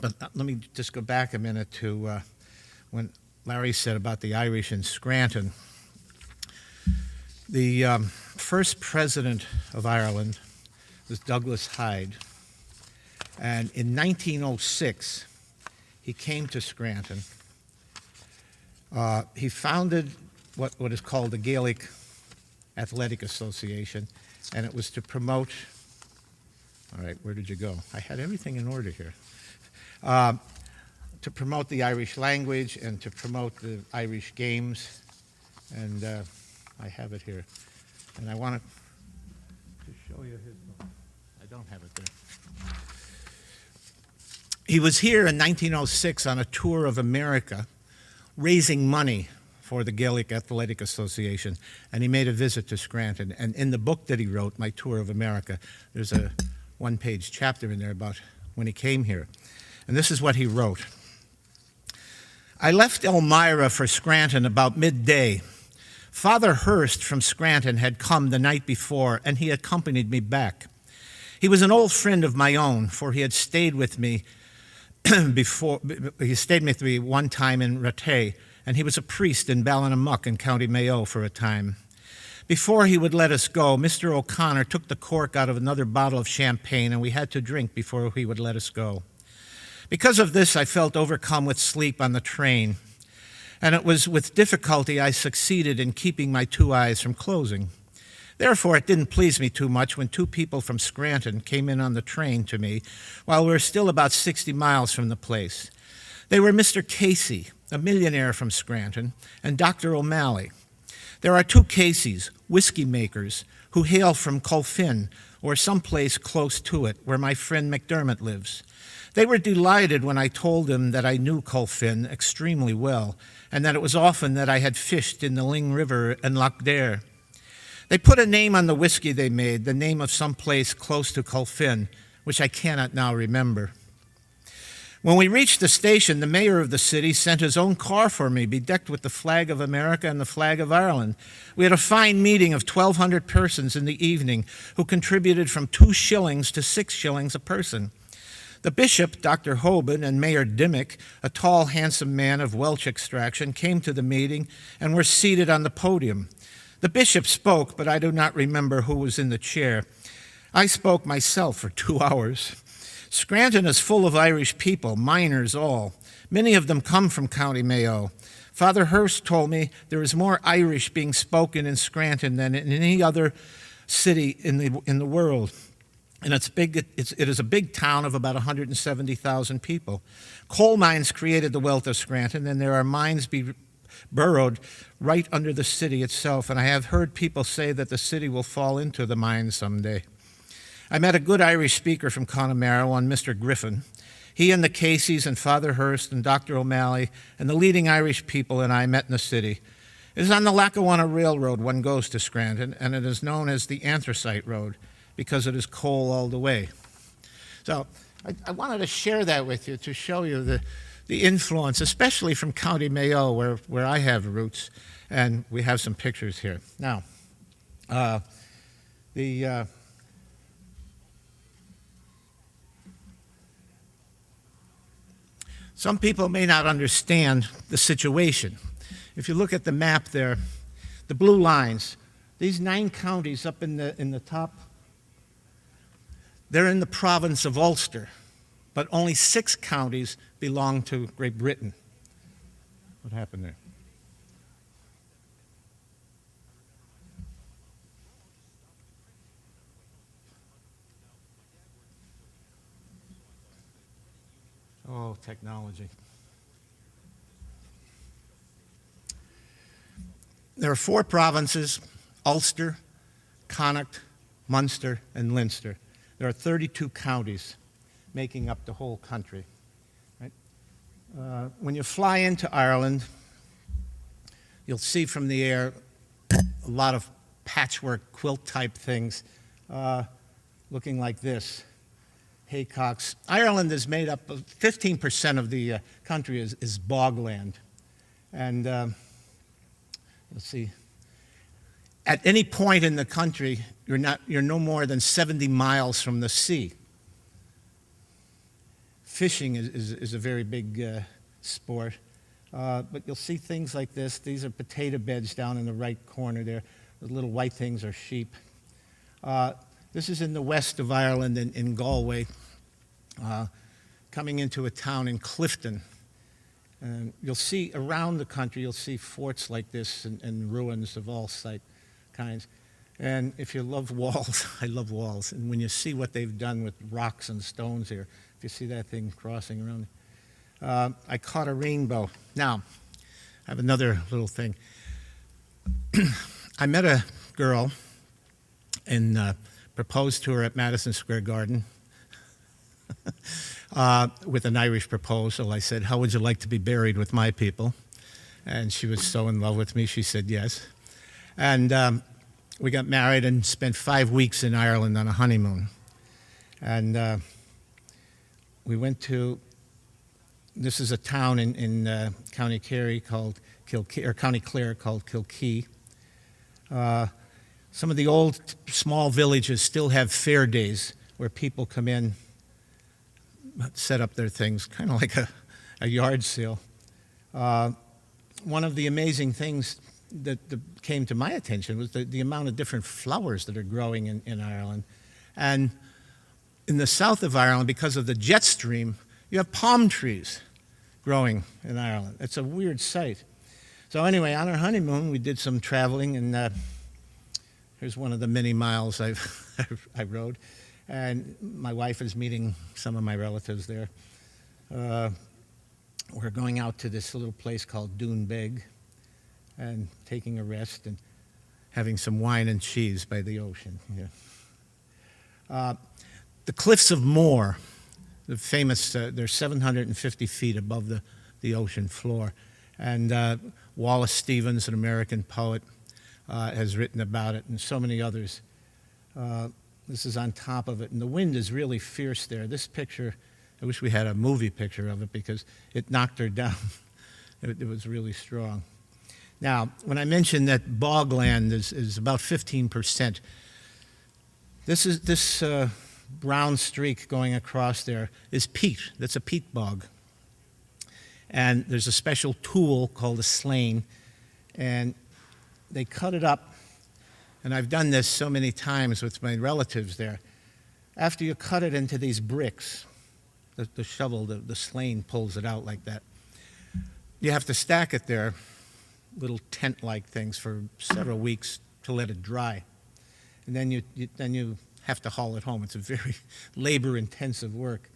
But let me just go back a minute to when Larry said about the Irish in Scranton. The first president of Ireland was Douglas Hyde. And in 1906, he came to Scranton. He founded what is called the Gaelic Athletic Association, and it was to promote, all right, where did you go? I had everything in order here. To promote the Irish language and to promote the Irish games, and I have it here. And I want to show you his book. I don't have it there. He was here in 1906 on a tour of America, raising money for the Gaelic Athletic Association, and he made a visit to Scranton. And in the book that he wrote, My Tour of America, there's a one-page chapter in there about when he came here. And this is what he wrote. I left Elmira for Scranton about midday. Father Hurst from Scranton had come the night before, and he accompanied me back. He was an old friend of my own, for he had stayed with me one time in Rattay, and he was a priest in Ballinamuck in County Mayo for a time. Before he would let us go, Mr. O'Connor took the cork out of another bottle of champagne, and we had to drink before he would let us go. Because of this, I felt overcome with sleep on the train, and it was with difficulty I succeeded in keeping my two eyes from closing. Therefore, it didn't please me too much when two people from Scranton came in on the train to me while we were still about 60 miles from the place. They were Mr. Casey, a millionaire from Scranton, and Dr. O'Malley. There are two Caseys, whiskey makers, who hail from Colfin, or someplace close to it, where my friend McDermott lives. They were delighted when I told them that I knew Colfin extremely well, and that it was often that I had fished in the Ling River and Lough Derg. They put a name on the whiskey they made, the name of some place close to Colfin, which I cannot now remember. When we reached the station, the mayor of the city sent his own car for me, bedecked with the flag of America and the flag of Ireland. We had a fine meeting of 1,200 persons in the evening who contributed from 2 shillings to 6 shillings a person. The bishop, Dr. Hoban, and Mayor Dimmick, a tall, handsome man of Welsh extraction, came to the meeting and were seated on the podium. The bishop spoke, but I do not remember who was in the chair. I spoke myself for 2 hours. Scranton is full of Irish people, miners all. Many of them come from County Mayo. Father Hurst told me there is more Irish being spoken in Scranton than in any other city in the world. And it is a big town of about 170,000 people. Coal mines created the wealth of Scranton, and there are mines burrowed right under the city itself, and I have heard people say that the city will fall into the mines someday. I met a good Irish speaker from Connemara, one Mr. Griffin. He and the Caseys and Father Hurst and Dr. O'Malley and the leading Irish people and I met in the city. It is on the Lackawanna Railroad one goes to Scranton, and it is known as the Anthracite Road because it is coal all the way. So I wanted to share that with you to show you the influence, especially from County Mayo, where I have roots, and we have some pictures here. Now, some people may not understand the situation. If you look at the map there, the blue lines, these 9 counties up in the top, they're in the province of Ulster, but only 6 counties belong to Great Britain. What happened there? Oh, technology. There are 4 provinces: Ulster, Connacht, Munster, and Leinster. There are 32 counties making up the whole country. Right? When you fly into Ireland, you'll see from the air a lot of patchwork quilt-type things looking like this. Haycocks. Ireland is made up of 15% of the country is bogland. And let's see. At any point in the country, you're no more than 70 miles from the sea. fishing is a very big sport. But you'll see things like this. These are potato beds down in the right corner there. The little white things are sheep. This is in the west of Ireland, in Galway, coming into a town in Clifton. And you'll see around the country, you'll see forts like this and ruins of all kinds. And if you love walls, I love walls. And when you see what they've done with rocks and stones here, if you see that thing crossing around, I caught a rainbow. Now, I have another little thing. I met a girl and proposed to her at Madison Square Garden with an Irish proposal. I said, "How would you like to be buried with my people?" And she was so in love with me, she said yes. And we got married and spent 5 weeks in Ireland on a honeymoon. And we went to, this is a town in County Kerry called Kilkee, or County Clare called Kilkee. Some of the old small villages still have fair days where people come in, set up their things, kind of like a yard sale. One of the amazing things that came to my attention was the amount of different flowers that are growing in Ireland. And in the south of Ireland, because of the jet stream, you have palm trees growing in Ireland. It's a weird sight. So anyway, on our honeymoon, we did some traveling, and here's one of the many miles I rode. And my wife is meeting some of my relatives there. We're going out to this little place called Doonbeg and taking a rest and having some wine and cheese by the ocean. Yeah. The Cliffs of Moher, the famous, they're 750 feet above the ocean floor. And Wallace Stevens, an American poet, has written about it, and so many others. This is on top of it, and the wind is really fierce there. This picture, I wish we had a movie picture of it because it knocked her down. It was really strong. Now, when I mentioned that bogland is about 15%, this brown streak going across there is peat. That's a peat bog. And there's a special tool called a slane, and they cut it up. And I've done this so many times with my relatives there. After you cut it into these bricks, the shovel, the slane pulls it out like that. You have to stack it there, little tent-like things, for several weeks to let it dry. And then you have to haul it home. It's a very labor-intensive work.